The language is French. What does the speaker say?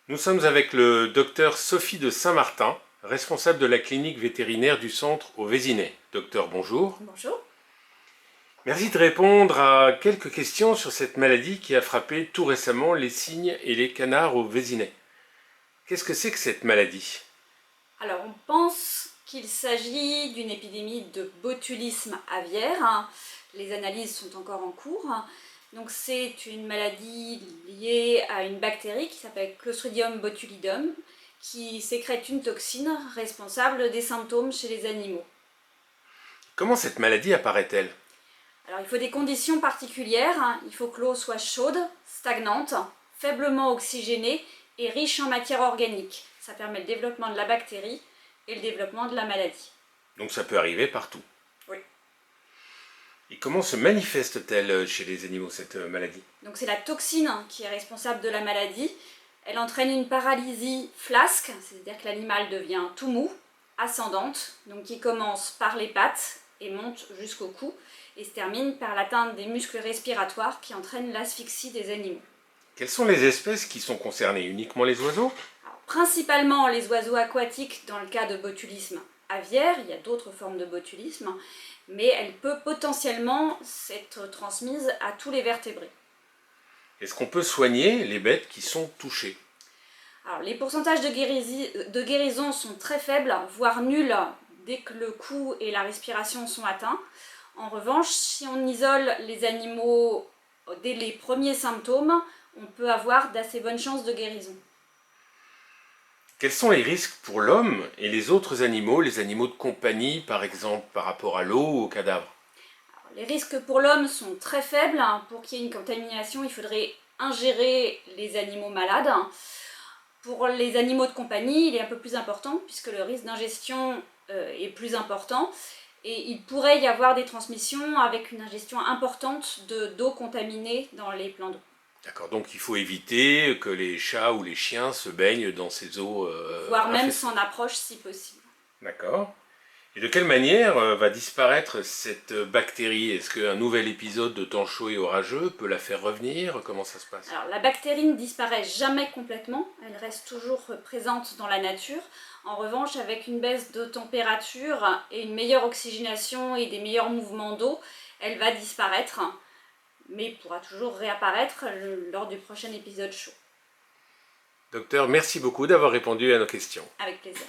Nous sommes avec le docteur Sophie de Saint-Martin, responsable de la clinique vétérinaire du centre au Vésinet. Docteur, bonjour. Bonjour. Merci de répondre à quelques questions sur cette maladie qui a frappé tout récemment les cygnes et les canards au Vésinet. Qu'est-ce que c'est que cette maladie? Alors, on pense qu'il s'agit d'une épidémie de botulisme aviaire. Les analyses sont encore en cours. Donc, c'est une maladie liée à une bactérie qui s'appelle Clostridium botulinum, qui sécrète une toxine responsable des symptômes chez les animaux. Comment cette maladie apparaît-elle? Alors, il faut des conditions particulières. Il faut que l'eau soit chaude, stagnante, faiblement oxygénée et riche en matière organique. Ça permet le développement de la bactérie et le développement de la maladie. Donc ça peut arriver partout. Oui. Et comment se manifeste-t-elle chez les animaux, cette maladie? Donc c'est la toxine qui est responsable de la maladie. Elle entraîne une paralysie flasque, c'est-à-dire que l'animal devient tout mou, ascendante, donc qui commence par les pattes et monte jusqu'au cou, et se termine par l'atteinte des muscles respiratoires qui entraîne l'asphyxie des animaux. Quelles sont les espèces qui sont concernées? Uniquement les oiseaux? Alors, principalement les oiseaux aquatiques dans le cas de botulisme aviaire, il y a d'autres formes de botulisme, mais elle peut potentiellement être transmise à tous les vertébrés. Est-ce qu'on peut soigner les bêtes qui sont touchées? Alors, les pourcentages de guérison sont très faibles, voire nuls, dès que le cou et la respiration sont atteints. En revanche, si on isole les animaux dès les premiers symptômes, on peut avoir d'assez bonnes chances de guérison. Quels sont les risques pour l'homme et les autres animaux, les animaux de compagnie par exemple, par rapport à l'eau ou au cadavre? Les risques pour l'homme sont très faibles. Pour qu'il y ait une contamination, il faudrait ingérer les animaux malades. Pour les animaux de compagnie, il est un peu plus important puisque le risque d'ingestion est plus important et il pourrait y avoir des transmissions avec une ingestion importante d'eau contaminée dans les plans d'eau. D'accord, donc il faut éviter que les chats ou les chiens se baignent dans ces eaux Voire même infestées. s'en approche si possible. D'accord. Et de quelle manière va disparaître cette bactérie? Est-ce qu'un nouvel épisode de temps chaud et orageux peut la faire revenir? Comment ça se passe? Alors, la bactérie ne disparaît jamais complètement, elle reste toujours présente dans la nature. En revanche, avec une baisse de température et une meilleure oxygénation et des meilleurs mouvements d'eau, elle va disparaître, mais pourra toujours réapparaître lors du prochain épisode chaud. Docteur, merci beaucoup d'avoir répondu à nos questions. Avec plaisir.